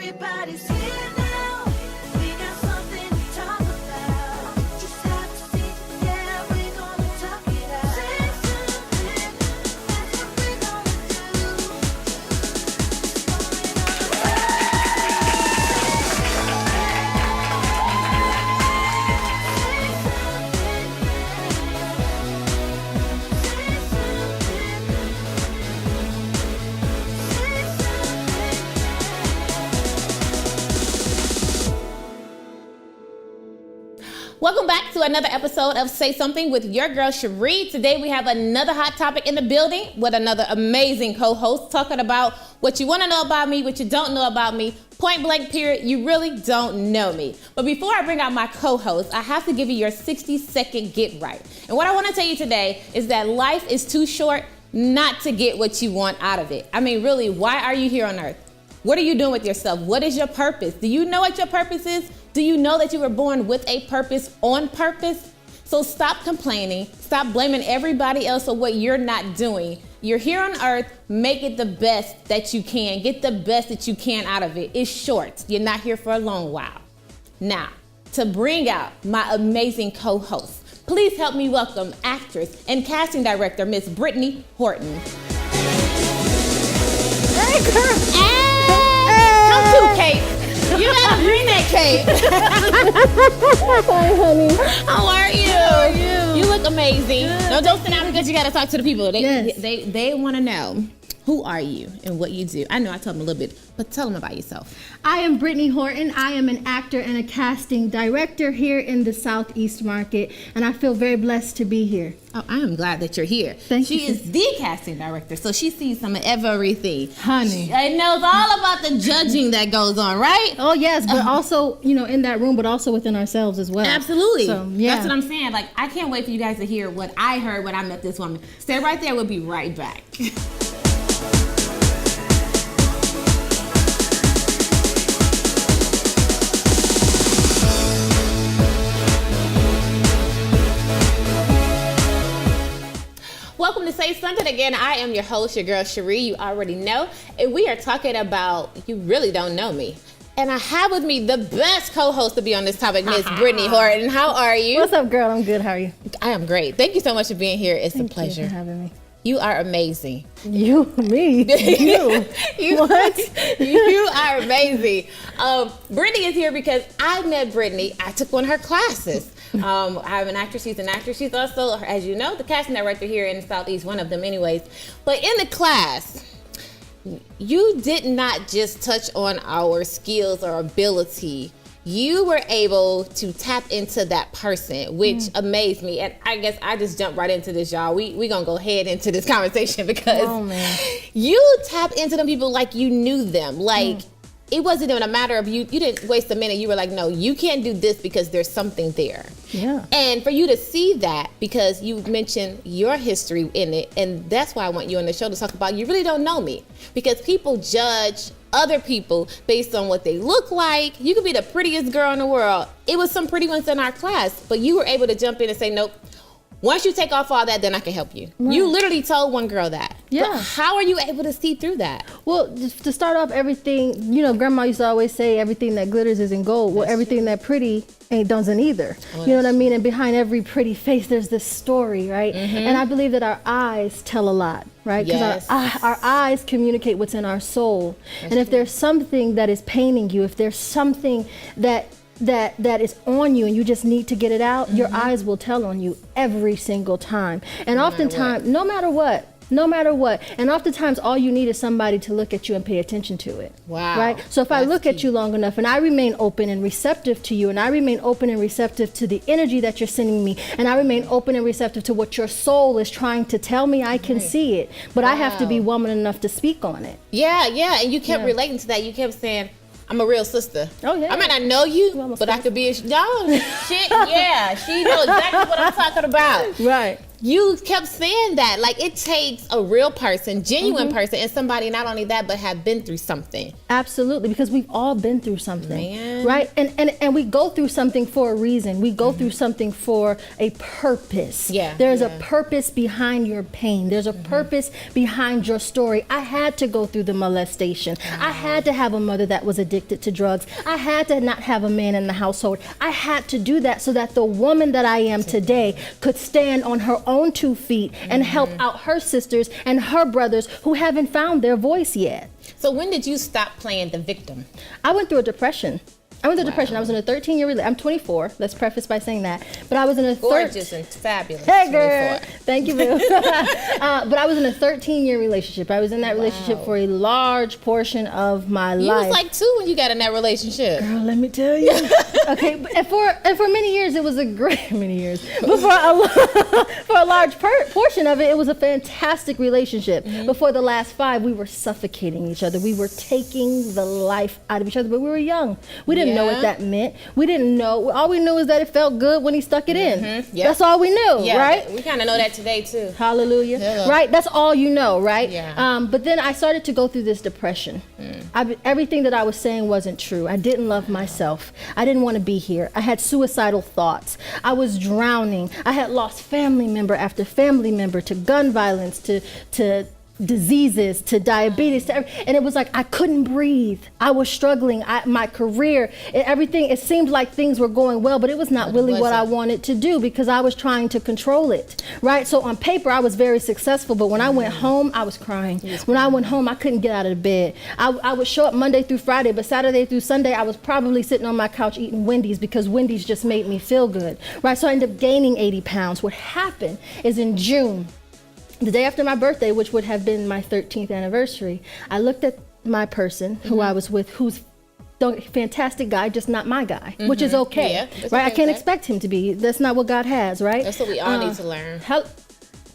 Everybody's here now. We got something to talk about. Just have to see, yeah, we're gonna talk it out. Say something, that's what we're gonna do. Welcome back to another episode of Say Something with your girl Cherie. Today we have another hot topic in the building with another amazing co-host talking about what you want to know about me, what you don't know about me, point blank period, you really don't know me. But before I bring out my co-host, I have to give you your 60-second get right. And what I want to tell you today is that life is too short not to get what you want out of it. I mean, really, why are you here on earth? What are you doing with yourself? What is your purpose? Do you know what your purpose is? Do you know that you were born with a purpose on purpose? So stop complaining. Stop blaming everybody else for what you're not doing. You're here on earth. Make it the best that you can. Get the best that you can out of it. It's short. You're not here for a long while. Now, to bring out my amazing co-host, please help me welcome actress and casting director, Miss Britny Horton. Hey, girl. Hey, come to Kate. You gotta bring that cape. Hi, honey. How are you? How are you? You look amazing. Good. No, don't sit down because you gotta talk to the people. Yes. They want to know, who are you and what you do? I know I told them a little bit, but tell them about yourself. I am Britny Horton. I am an actor and a casting director here in the Southeast market, and I feel very blessed to be here. Oh, I am glad that you're here. Thank you. She is the casting director, so she sees some of everything. Honey. She knows all about the judging that goes on, right? Oh, yes, but also, in that room, but also within ourselves as well. Absolutely. So, yeah. That's what I'm saying. Like, I can't wait for you guys to hear what I heard when I met this woman. Stay right there. We'll be right back. Welcome to Say Something again. I am your host, your girl Cherie. You already know. And we are talking about You Really Don't Know Me. And I have with me the best co-host to be on this topic, Miss Britny Horton. How are you? What's up, girl? I'm good. How are you? I am great. Thank you so much for being here. It's a pleasure. Thank you for having me. You are amazing. You, me, you. What? You are amazing. Britny is here because I met Britny. I took one of her classes. I have an actress. She's an actress. She's also, as you know, the casting director here in the Southeast, one of them anyways. But in the class, you did not just touch on our skills or ability. You were able to tap into that person, which amazed me. And I guess I just jumped right into this, y'all. We gonna go head into this conversation because you tap into them people like you knew them. Like, it wasn't even a matter of you didn't waste a minute. You were like, no, you can't do this because there's something there. Yeah. And for you to see that, because you mentioned your history in it, and that's why I want you on the show to talk about You Really Don't Know Me. Because people judge other people based on what they look like. You could be the prettiest girl in the world. It was some pretty ones in our class, but you were able to jump in and say, nope. Once you take off all that, then I can help you. Right. You literally told one girl that. Yeah. But how are you able to see through that? Well, just to start off, everything, Grandma used to always say everything that glitters isn't gold. Well, everything that pretty doesn't either. Oh, you know what I mean? And behind every pretty face, there's this story, right? And I believe that our eyes tell a lot, right? Because our eyes communicate what's in our soul. And if there's something that is paining you, if there's something that is on you and you just need to get it out, your eyes will tell on you every single time. And oftentimes, no matter what. And oftentimes all you need is somebody to look at you and pay attention to it. Wow. Right? So if I look at you long enough and I remain open and receptive to you, and I remain open and receptive to the energy that you're sending me, and I remain open and receptive to what your soul is trying to tell me, I can see it. But I have to be woman enough to speak on it. Yeah. And you kept relating to that. You kept saying, I'm a real sister. Oh, yeah. I might not know you, but I could be a... No, shit, yeah. She knows exactly what I'm talking about. Right. you kept saying that. Like, it takes a real person, genuine person, and somebody not only that, but have been through something. Absolutely, because we've all been through something, Man. right? And we go through something for a reason. We go through something for a purpose. Yeah, There's yeah. a purpose behind your pain. There's a purpose behind your story. I had to go through the molestation. I had to have a mother that was addicted to drugs. I had to not have a man in the household. I had to do that so that the woman that I am today could stand on her own 2 feet and help out her sisters and her brothers who haven't found their voice yet. So when did you stop playing the victim? I went through a depression. I was in a 13-year relationship. I'm 24. Let's preface by saying that. But I was in a Gorgeous and fabulous. Hey, girl. 24. Thank you, boo. But I was in a 13-year relationship. I was in that relationship for a large portion of my You life. was like 2 when you got in that relationship. Girl, let me tell you. Okay, and for many years it was a great many years. But for a large portion of it, it was a fantastic relationship. But for the last 5, we were suffocating each other. We were taking the life out of each other. But we were young. We didn't know what that meant. We didn't know. All we knew is that it felt good when he stuck it in. Yep. That's all we knew, right? We kind of know that today too. Hallelujah. Yeah. Right? That's all you know, right? Yeah. But then I started to go through this depression. Everything that I was saying wasn't true. I didn't love myself. I didn't want to be here. I had suicidal thoughts. I was drowning. I had lost family member after family member to gun violence, to diseases, to diabetes, and it was like I couldn't breathe. I was struggling. My career, everything, it seemed like things were going well, but it was not really what I wanted to do because I was trying to control it, right? So on paper, I was very successful, but when I went home, I was crying. When I went home, I couldn't get out of the bed. I would show up Monday through Friday, but Saturday through Sunday, I was probably sitting on my couch eating Wendy's because Wendy's just made me feel good, right? So I ended up gaining 80 pounds. What happened is in June, the day after my birthday, which would have been my 13th anniversary, I looked at my person who I was with, who's a fantastic guy, just not my guy, which is okay, Yeah, right? okay I can't with expect him to be. That's not what God has, right? That's what we all need to learn.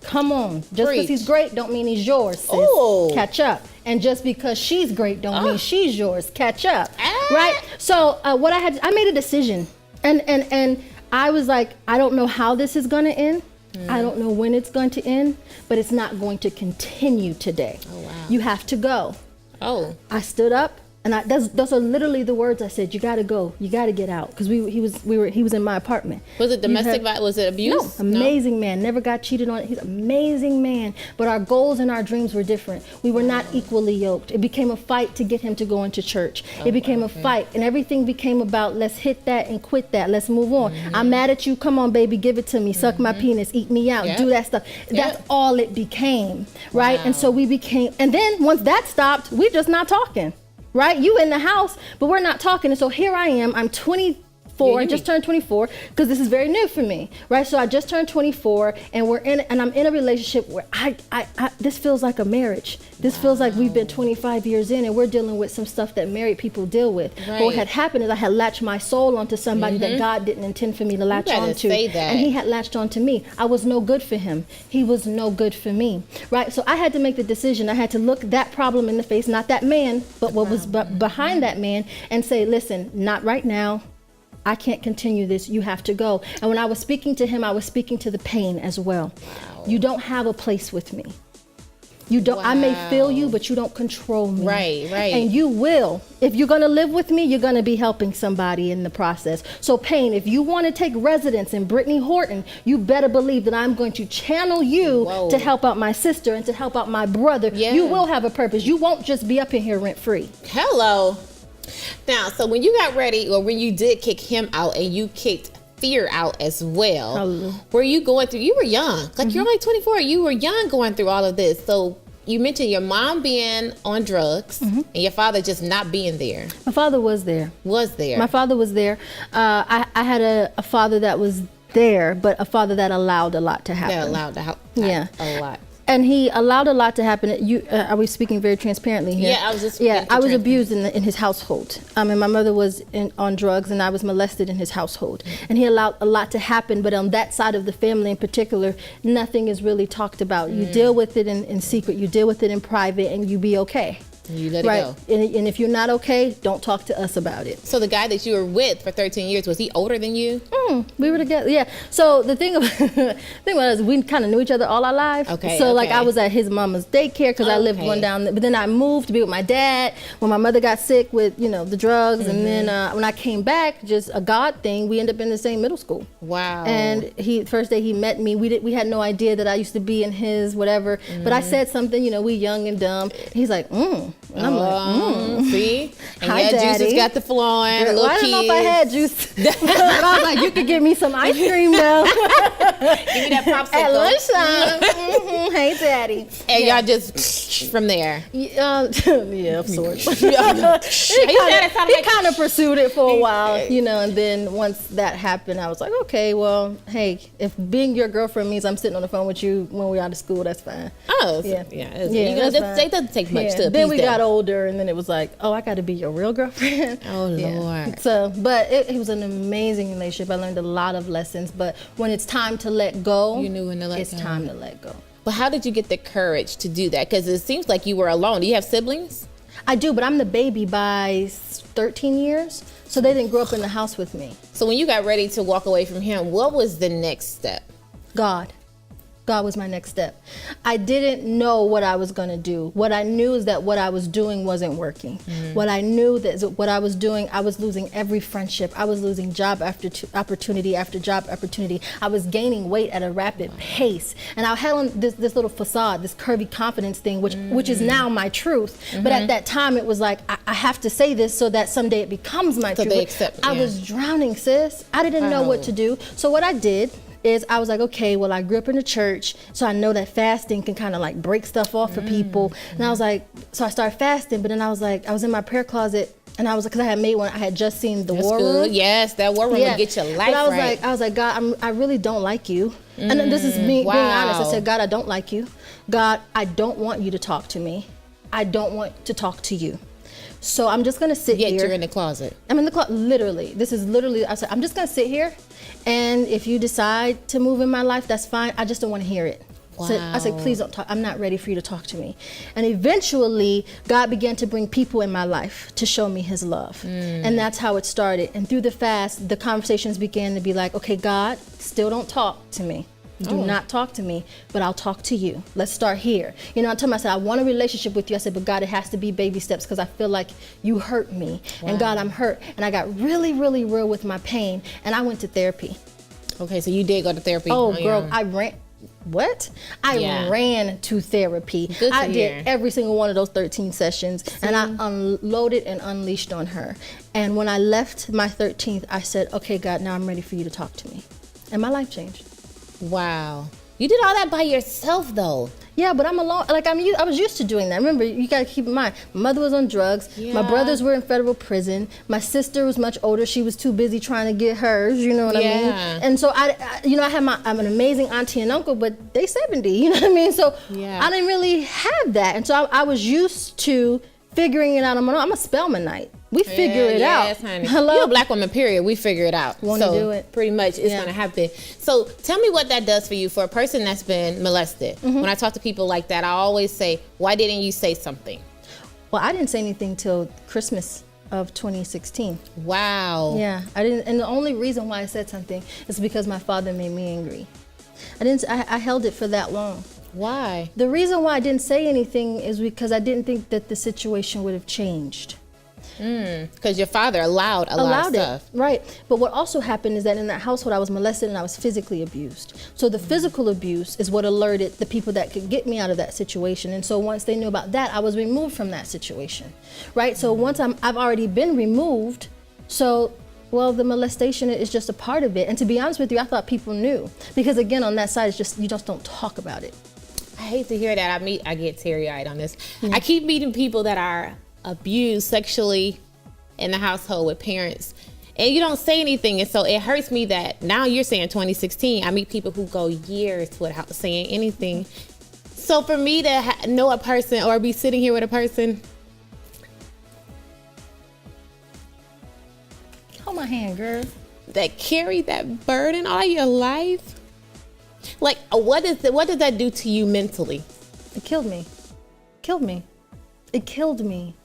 Come on. Just because Preach. he's great don't mean he's yours, sis. Ooh. Catch up. And just because she's great don't mean she's yours. Catch up, Ah. right? So I made a decision. And I was like, I don't know how this is going to end. I don't know when it's going to end, but it's not going to continue today. Oh, wow. You have to go. Oh. I stood up, and those are literally the words I said. You got to go. You got to get out, because he was in my apartment. Was it domestic violence? Was it abuse? No, amazing man. Never got cheated on. He's an amazing man. But our goals and our dreams were different. We were not equally yoked. It became a fight to get him to go into church. It became a fight, and everything became about let's hit that and quit that. Let's move on. I'm mad at you. Come on, baby, give it to me. Suck my penis. Eat me out. Yep. Do that stuff. That's Yep. all it became, right? Wow. And so we became. And then once that stopped, we're just not talking. Right? You in the house, but we're not talking. And so here I am. I'm 24. I just turned 24 because this is very new for me. Right? So I just turned 24 and I'm in a relationship where I this feels like a marriage. This feels like we've been 25 years in and we're dealing with some stuff that married people deal with. Right. But what had happened is I had latched my soul onto somebody that God didn't intend for me to latch better onto. say that. And he had latched onto me. I was no good for him. He was no good for me. Right? So I had to make the decision. I had to look that problem in the face, not that man, but what was behind that man, and say, listen, not right now. I can't continue this. You have to go. And when I was speaking to him, I was speaking to the pain as well. Wow. You don't have a place with me. You don't. I may feel you, but you don't control me. Right, right. And you will. If you're going to live with me, you're going to be helping somebody in the process. So pain, if you want to take residence in Britny Horton, you better believe that I'm going to channel you Whoa. to help out my sister and to help out my brother. Yeah. You will have a purpose. You won't just be up in here rent free. Hello. Now, so when you got ready, or when you did kick him out and you kicked fear out as well, Hallelujah. were you going through, you were young, like you're only 24, you were young going through all of this. So you mentioned your mom being on drugs and your father just not being there. My father was there. My father was there. I had a father that was there, but a father that allowed a lot to happen. That allowed to happen. Yeah. A lot. And he allowed a lot to happen. Are we speaking very transparently here? Yeah, I was just I was abused in his household. And my mother was on drugs, and I was molested in his household. And he allowed a lot to happen, but on that side of the family in particular, nothing is really talked about. You deal with it in secret. You deal with it in private, and you be okay. You let it Right? go. And if you're not okay, don't talk to us about it. So the guy that you were with for 13 years, was he older than you? We were together. Yeah. So the thing was, we kind of knew each other all our lives. Okay. So like I was at his mama's daycare because I lived one down there. But then I moved to be with my dad when my mother got sick with the drugs, and then when I came back, just a God thing, we ended up in the same middle school. Wow. And first day he met me, we had no idea that I used to be in his whatever. But I said something, we young and dumb. He's like, And I'm like, See? And Hi, your Daddy. juices got the flowing. Well, I don't know if I had juice. But I was like, you could give me some ice cream now. Give me that popsicle. At lunchtime. Hey, Daddy. And y'all just from there. Yeah, of sorts. He kind of pursued it for a while, and then once that happened, I was like, okay, well, hey, if being your girlfriend means I'm sitting on the phone with you when we're out of school, that's fine. Oh, Yeah. It doesn't take much to Then we appease got them. older, and then it was like, oh, I got to be your real girlfriend. Oh, Lord. So, but it was an amazing relationship. I learned a lot of lessons, but when it's time to let go, You knew when to let it's go. time to let go. But how did you get the courage to do that? Because it seems like you were alone. Do you have siblings? I do, but I'm the baby by 13 years, so they didn't grow up in the house with me. So when you got ready to walk away from him, what was the next step? God was my next step. I didn't know what I was going to do. What I knew is that what I was doing wasn't working. What I knew that what I was doing, I was losing every friendship. I was losing job after opportunity after job opportunity. I was gaining weight at a rapid pace. And I had on this little facade, this curvy confidence thing, which is now my truth. But at that time, it was like, I have to say this so that someday it becomes my truth. they accept, I was drowning, sis. I didn't know what to do. So what I did is I was like, okay, well, I grew up in the church, so I know that fasting can kind of like break stuff off for people. And I was like, so I started fasting, but then I was like, I was in my prayer closet, and I was like, because I had made one, I had just seen the War Room. Yes, that War Room will get your life but I was right. I was like, God, I really don't like you. And then this is me being honest. I said, God, I don't like you. God, I don't want you to talk to me. I don't want to talk to you. So I'm just gonna sit here. Yet you're in the closet. I'm in the closet, literally. This is literally, I said, I'm just gonna sit here, and if you decide to move in my life, that's fine. I just don't wanna hear it. Wow. So I said, please don't talk. I'm not ready for you to talk to me. And eventually, God began to bring people in my life to show me his love. And that's how it started. And through the fast, the conversations began to be like, okay, God, still don't talk to me. Do not talk to me, but I'll talk to you. Let's start here. I told him, I said, I want a relationship with you. I said, but God, it has to be baby steps because I feel like you hurt me. And God, I'm hurt. And I got really, really real with my pain. And I went to therapy. Okay, so you did go to therapy. Oh, girl, yeah. I ran. What? Yeah. I ran to therapy. Good to I hear. did every single one of those 13 sessions, and I unloaded and unleashed on her. And when I left my 13th, I said, okay, God, now I'm ready for you to talk to me. And my life changed. Wow. You did all that by yourself, though. Yeah, but I'm alone. Like I was used to doing that. Remember, you gotta keep in mind, my mother was on drugs. Yeah. My brothers were in federal prison. My sister was much older. She was too busy trying to get hers. You know what I mean? Yeah. And so I I'm an amazing auntie and uncle, but they 70. You know what I mean? So Yeah. I didn't really have that, and so I was used to figuring it out on my own. I'm a Spelmanite. We figure it out. Yes, honey. Hello? You're a black woman, period. We figure it out. Wanna do it. Pretty much it's Yeah. going to happen. So tell me what that does for you for a person that's been molested. When I talk to people like that, I always say, why didn't you say something? Well, I didn't say anything till Christmas of 2016. Wow. Yeah, I didn't, and the only reason why I said something is because my father made me angry. I held it for that long. Why? The reason why I didn't say anything is because I didn't think that the situation would have changed. Because your father allowed a lot of stuff. it, right? But what also happened is that in that household, I was molested and I was physically abused. So the physical abuse is what alerted the people that could get me out of that situation. And so once they knew about that, I was removed from that situation, right? So once I've already been removed, so. Well, the molestation is just a part of it. And to be honest with you, I thought people knew. Because again, on that side, it's just, you just don't talk about it. I hate to hear that. I get teary-eyed on this. I keep meeting people that are abused sexually in the household with parents, and you don't say anything. And so it hurts me that now you're saying 2016. I meet people who go years without saying anything. So for me to know a person or be sitting here with a person. Hold my hand, girl. That carry that burden all your life. Like, what does that do to you mentally? It killed me. It killed me.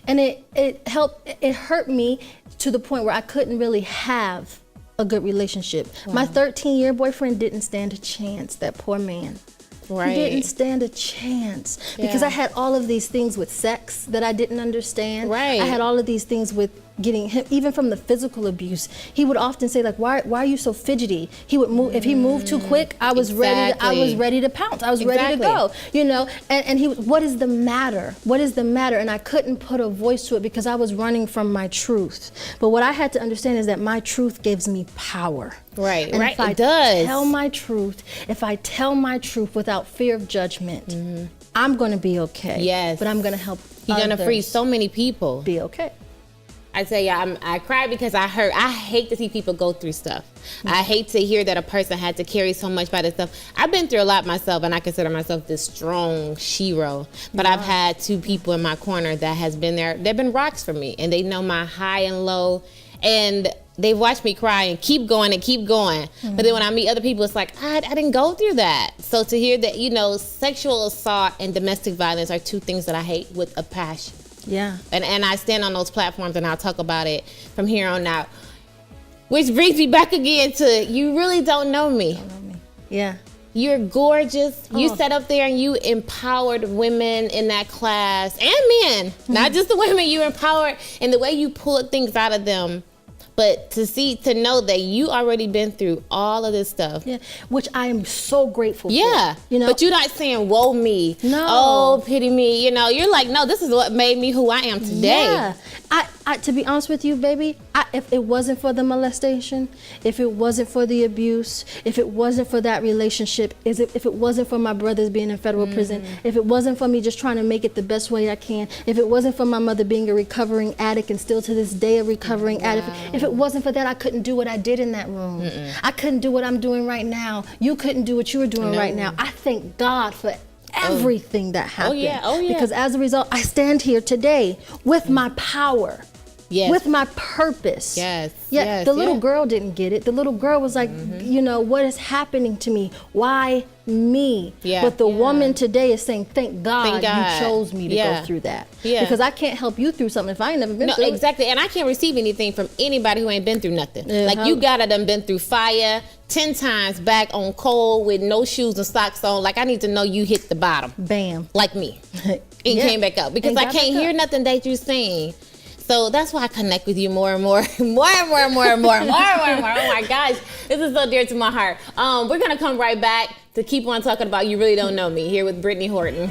And it hurt me to the point where I couldn't really have a good relationship. My 13-year boyfriend didn't stand a chance, that poor man. Right. He didn't stand a chance because I had all of these things with sex that I didn't understand. Right. I had all of these things with getting him, even from the physical abuse. He would often say, like, why are you so fidgety? He would move, if he moved too quick, I was ready to pounce. I was ready to go, you know? And he, what is the matter? What is the matter? And I couldn't put a voice to it because I was running from my truth. But what I had to understand is that my truth gives me power. Right, and right, if I it does. tell my truth, if I tell my truth without fear of judgment, I'm going to be okay. Yes. But I'm going to help You're going to others free so many people. be okay. I tell you, I cried because I hate to see people go through stuff. I hate to hear that a person had to carry so much by this stuff. I've been through a lot myself, and I consider myself this strong shero. But I've had two people in my corner that has been there. They've been rocks for me, and they know my high and low. And they've watched me cry and keep going and keep going. But then when I meet other people, it's like, I didn't go through that. So to hear that, you know, sexual assault and domestic violence are two things that I hate with a passion. Yeah. And I stand on those platforms and I'll talk about it from here on out. Which brings me back again to, you really don't know me. Yeah. You're gorgeous. You sat up there and you empowered women in that class and men, not just the women. You empowered in the way you pulled things out of them. But to know that you already been through all of this stuff. Yeah, which I am so grateful for. Yeah, you know? But you're not saying, woe me. No. Oh, pity me. You know, you're like, no, this is what made me who I am today. Yeah. I to be honest with you, baby, if it wasn't for the molestation, if it wasn't for the abuse, if it wasn't for that relationship, if it wasn't for my brothers being in federal prison, if it wasn't for me just trying to make it the best way I can, if it wasn't for my mother being a recovering addict and still to this day a recovering addict, if it wasn't for that, I couldn't do what I did in that room. I couldn't do what I'm doing right now. You couldn't do what you were doing right now. I thank God for everything that happened. Oh yeah. Because as a result, I stand here today with my power. Yes. With my purpose. Yes. Yeah, Yes. the little girl didn't get it. The little girl was like, you know, what is happening to me? Why me? Yeah. But the woman today is saying, thank God, Thank God. you chose me to go through that. Yeah. Because I can't help you through something if I ain't never been through exactly. And I can't receive anything from anybody who ain't been through nothing. Yeah. Like you gotta done been through fire 10 times back on cold with no shoes and socks on. Like I need to know you hit the bottom. it. Bam. Like me. And Yeah. came back up. Because And I got can't back hear up. nothing that you're saying. So that's why I connect with you more and more, more and more and more and more, more and more. Oh my gosh, this is so dear to my heart. We're gonna come right back to keep on talking about You Really Don't Know Me here with Britny Horton.